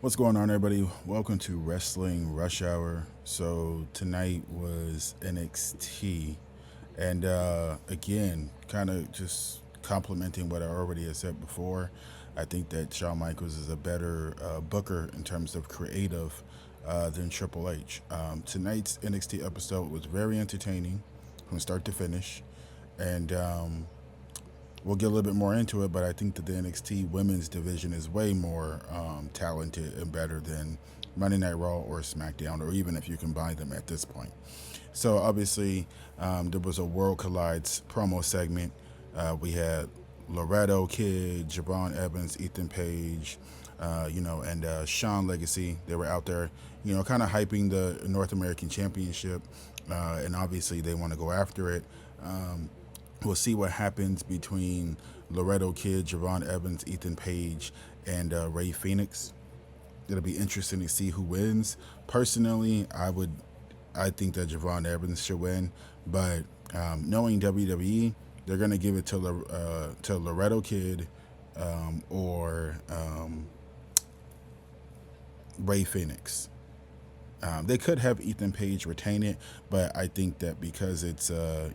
What's going on, everybody? Welcome to Wrestling Rush Hour. So tonight was NXT, and again, kind of just complimenting what I already had said before. I think that Shawn Michaels is a better booker in terms of creative than Triple H. Tonight's NXT episode was very entertaining from start to finish, and we'll get a little bit more into it, but I think that the NXT women's division is way more talented and better than Monday Night Raw or SmackDown, or even if you combine them at this point. So obviously, there was a World Collides promo segment. We had Laredo Kid, Javon Evans, Ethan Page, and Sean Legacy. They were out there, kind of hyping the North American Championship, and obviously they want to go after it. We'll see what happens between Laredo Kid, Javon Evans, Ethan Page, and Ray Phoenix. It'll be interesting to see who wins. Personally, I think that Javon Evans should win, but knowing WWE, they're gonna give it to Laredo Kid or Ray Phoenix. They could have Ethan Page retain it, but I think that because it's a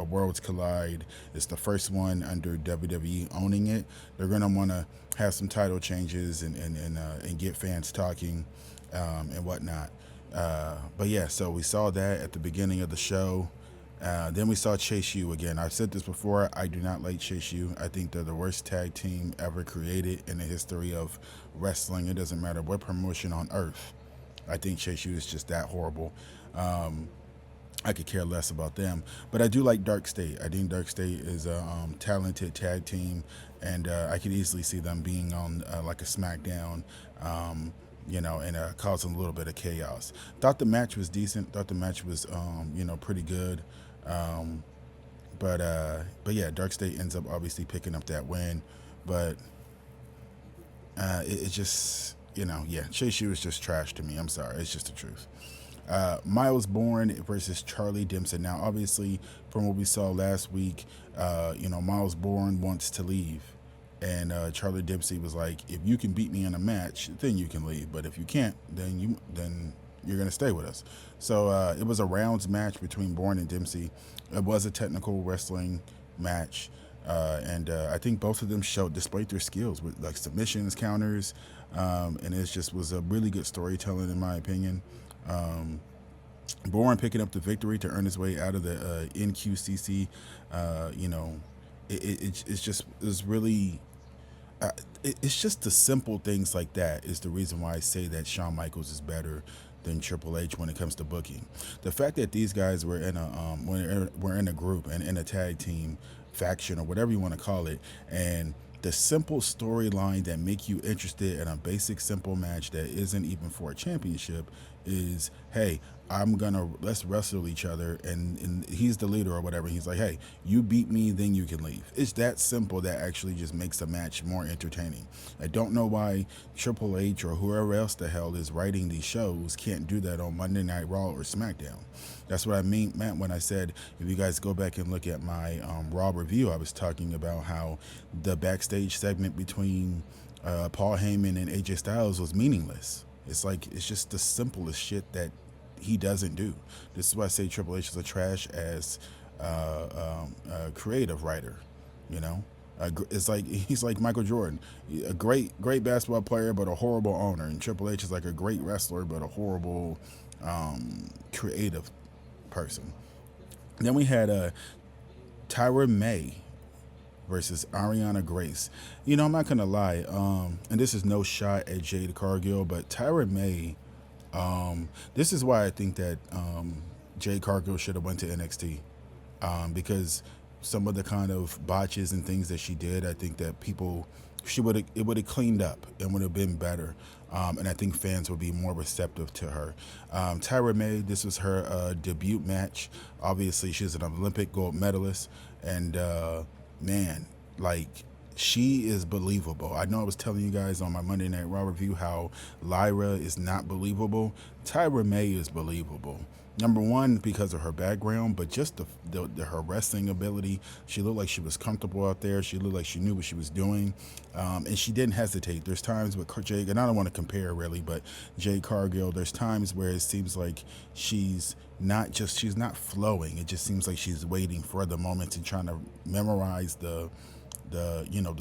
Worlds Collide, it's the first one under WWE owning it. They're gonna want to have some title changes and get fans talking and whatnot. But yeah, so we saw that at the beginning of the show. Then we saw Chase U again. I've said this before. I do not like Chase U. I think they're the worst tag team ever created in the history of wrestling. It doesn't matter what promotion on earth. I think Chase U is just that horrible. I could care less about them, but I do like Dark State. I think Dark State is a talented tag team, and I could easily see them being on like a SmackDown, and causing a little bit of chaos. Thought the match was decent. Thought the match was, pretty good. Um, but yeah, Dark State ends up obviously picking up that win, but it just yeah, Chase U is just trash to me. I'm sorry, it's just the truth. Myles Borne versus Charlie Dempsey. Now, obviously, from what we saw last week, Myles Borne wants to leave, and Charlie Dempsey was like, "If you can beat me in a match, then you can leave. But if you can't, then you're gonna stay with us." So it was a rounds match between Bourne and Dempsey. It was a technical wrestling match, and I think both of them displayed their skills with like submissions, counters, and it just was a really good storytelling in my opinion. Bourne picking up the victory to earn his way out of the NQCC. It's just it's really it's just the simple things like that is the reason why I say that Shawn Michaels is better than Triple H when it comes to booking. The fact that these guys were in a group and in a tag team faction or whatever you want to call it, and the simple storyline that make you interested in a basic simple match that isn't even for a championship is, hey, let's wrestle each other, and he's the leader or whatever. He's like, hey, you beat me, then you can leave. It's that simple that actually just makes the match more entertaining. I don't know why Triple H or whoever else the hell is writing these shows can't do that on Monday Night Raw or SmackDown. That's what I meant when I said, if you guys go back and look at my Raw review, I was talking about how the backstage segment between Paul Heyman and AJ Styles was meaningless. It's just the simplest shit that he doesn't do. This is why I say Triple H is a trash ass creative writer. You know, it's like he's like Michael Jordan, a great basketball player but a horrible owner, and Triple H is like a great wrestler but a horrible creative person. Then we had Tyra Mae versus Ariana Grace. I'm not gonna lie, and this is no shot at Jade Cargill, but Tyra Mae. This is why I think that Jade Cargill should have went to NXT, because some of the kind of botches and things that she did, I think that it would have cleaned up and would have been better. And I think fans would be more receptive to her. Tyra Mae, this was her debut match. Obviously, she's an Olympic gold medalist, and man, like she is believable. I know I was telling you guys on my Monday Night Raw review how Lyra is not believable. Tyra Mae is believable. Number one, because of her background, but just her wrestling ability. She looked like she was comfortable out there. She looked like she knew what she was doing, and she didn't hesitate. There's times with Jade, and I don't want to compare really, but Jade Cargill. There's times where it seems like she's not flowing. It just seems like she's waiting for the moment and trying to memorize the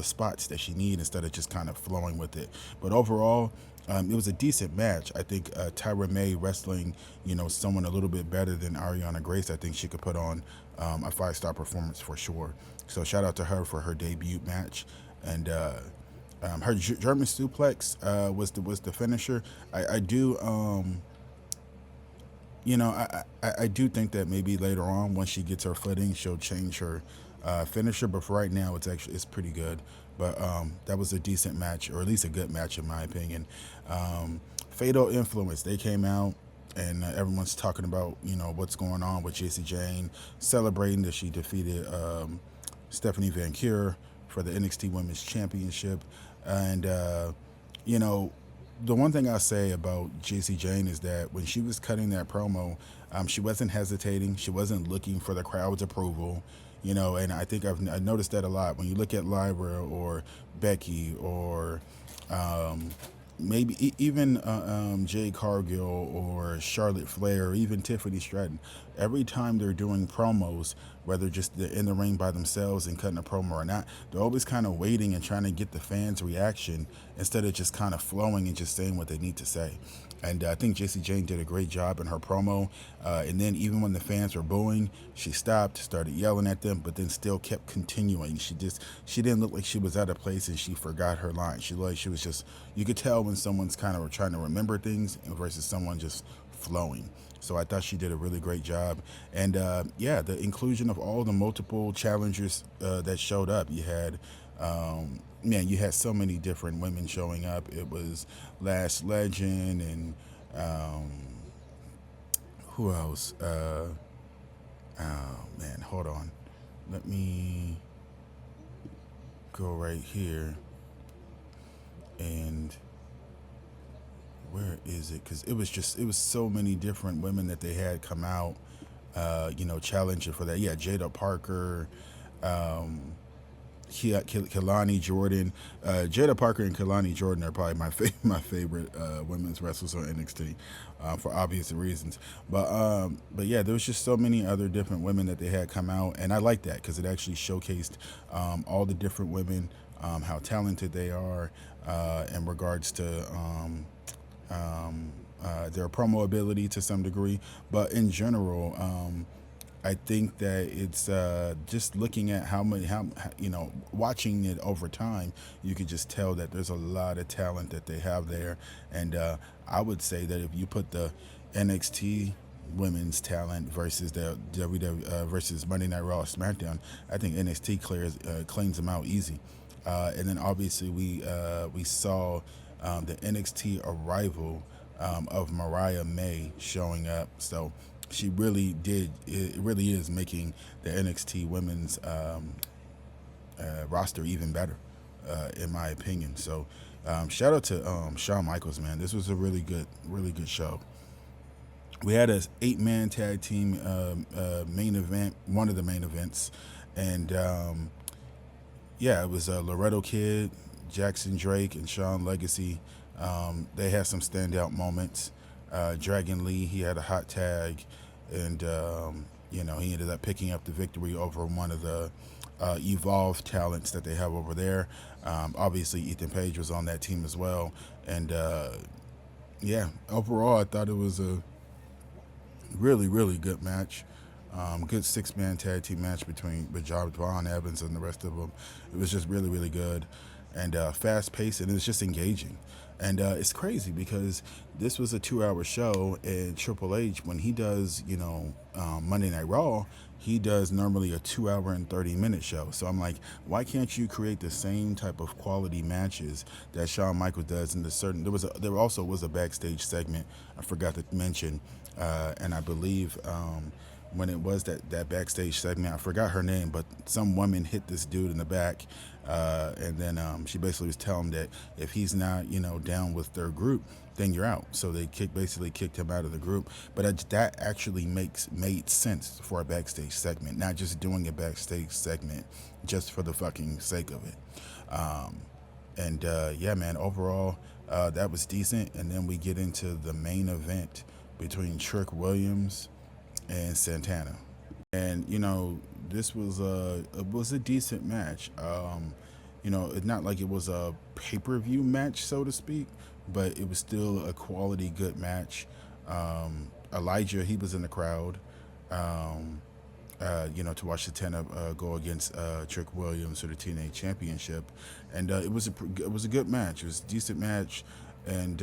spots that she needs instead of just kind of flowing with it. But overall, it was a decent match. I think Tyra Mae wrestling, someone a little bit better than Ariana Grace. I think she could put on a 5-star performance for sure. So shout out to her for her debut match, and her German suplex was the finisher. I do. I do think that maybe later on, once she gets her footing, she'll change her finisher. But for right now, it's pretty good. But that was a decent match, or at least a good match in my opinion. Fatal Influence, they came out, and everyone's talking about what's going on with JC Jane, celebrating that she defeated Stephanie Van Cure for the NXT Women's Championship, and you know the one thing I'll say about JC Jane is that when she was cutting that promo, she wasn't hesitating. She wasn't looking for the crowd's approval, and I think I noticed that a lot. When you look at Lyra or Becky or maybe even Jade Cargill or Charlotte Flair or even Tiffany Stratton, every time they're doing promos, whether just they're in the ring by themselves and cutting a promo or not, they're always kind of waiting and trying to get the fans' reaction instead of just kind of flowing and just saying what they need to say. And I think Jessie Jane did a great job in her promo. And then even when the fans were booing, she stopped, started yelling at them, but then still kept continuing. She didn't look like she was out of place and she forgot her line. She looked like she was just, you could tell when someone's kind of trying to remember things versus someone just flowing. So I thought she did a really great job. And the inclusion of all the multiple challengers that showed up. You had you had so many different women showing up. It was Lash Legend and who else? Hold on. Let me go right here. And where is it? Because it was so many different women that they had come out, challenging for that. Yeah, Jada Parker, Kelani Jordan. Jada Parker and Kelani Jordan are probably my favorite women's wrestlers on NXT for obvious reasons. But yeah, there was just so many other different women that they had come out, and I like that because it actually showcased all the different women, how talented they are in regards to their promo ability to some degree. But in general, I think that it's just looking at watching it over time, you can just tell that there's a lot of talent that they have there. And I would say that if you put the NXT women's talent versus the WWE versus Monday Night Raw, SmackDown, I think NXT claims them out easy. And then obviously we saw the NXT arrival of Mariah May showing up. So she really did. It really is making the NXT women's roster even better, in my opinion. So shout out to Shawn Michaels, man. This was a really good show. We had a 8-man tag team main event, one of the main events, and it was Laredo Kid, Jackson Drake, and Sean Legacy. They had some standout moments. Dragon Lee, he had a hot tag, and he ended up picking up the victory over one of the Evolve talents that they have over there. Obviously, Ethan Page was on that team as well. And overall, I thought it was a really, really good match. Good 6-man tag team match with Javon Evans and the rest of them. It was just really, really good and fast paced, and it was just engaging. And it's crazy because this was a 2-hour show, and Triple H, when he does, Monday Night Raw, he does normally a 2-hour and 30-minute show. So I'm like, why can't you create the same type of quality matches that Shawn Michaels does in there also was a backstage segment I forgot to mention, and I believe when it was that backstage segment. I forgot her name, but some woman hit this dude in the back, and then she basically was telling him that if he's not, down with their group, then you're out. So they basically kicked him out of the group. But that actually made sense for a backstage segment, not just doing a backstage segment just for the fucking sake of it. And yeah, man, overall, that was decent. And then we get into the main event between Trick Williams and Santana. And this was a decent match. It's not like it was a pay-per-view match, so to speak, but it was still a quality good match. Elijah, he was in the crowd. To watch Santana go against Trick Williams for the TNA Championship, and it was a good match. It was a decent match, and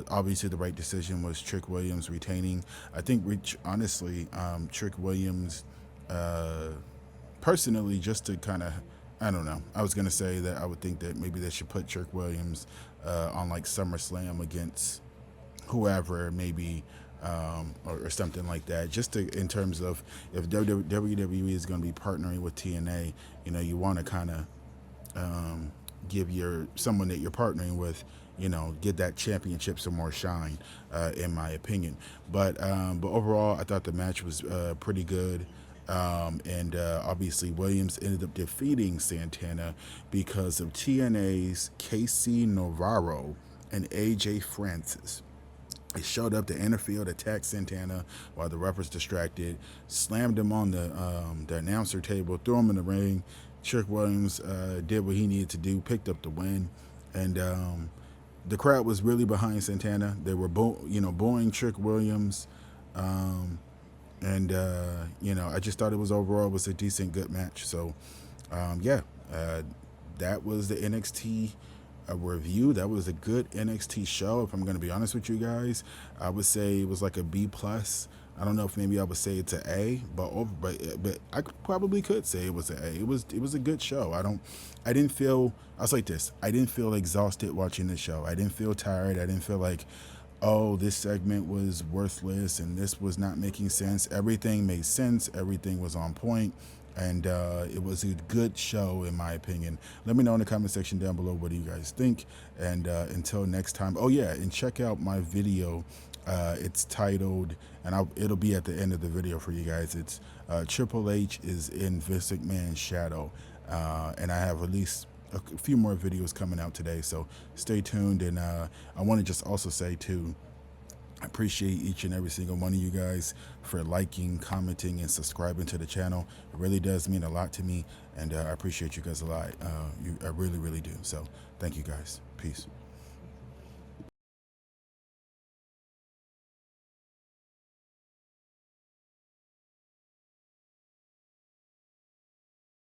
obviously the right decision was Trick Williams retaining. I think, honestly, Trick Williams, personally, just to kind of, I don't know. I was gonna say that I would think that maybe they should put Trick Williams on like SummerSlam against whoever, maybe, or something like that. Just in terms of if WWE is going to be partnering with TNA, you want to kind of give someone that you're partnering with, get that championship some more shine, in my opinion. But overall, I thought the match was pretty good. And obviously Williams ended up defeating Santana because of TNA's Casey Navarro and AJ Francis. He showed up to interfere, attacked Santana while the ref was distracted, slammed him on the announcer table, threw him in the ring. Trick Williams did what he needed to do, picked up the win, and the crowd was really behind Santana. They were booing Trick Williams, and I just thought overall was a decent, good match. So that was the NXT review. That was a good NXT show. If I'm going to be honest with you guys, I would say it was like a B plus. I don't know if maybe I would say it's an A, but I probably could say it was an A. It was a good show. I didn't feel. I was like this. I didn't feel exhausted watching the show. I didn't feel tired. I didn't feel like, oh, this segment was worthless and this was not making sense. Everything made sense. Everything was on point. And it was a good show, in my opinion. Let me know in the comment section down below what do you guys think. And until next time. Oh, yeah, and check out my video. It's titled, and it'll be at the end of the video for you guys. It's Triple H is in Vince McMahon's shadow. And I have at least a few more videos coming out today. So stay tuned. And I want to just also say, too, I appreciate each and every single one of you guys for liking, commenting, and subscribing to the channel. It really does mean a lot to me, and I appreciate you guys a lot. I really, really do. So thank you guys. Peace.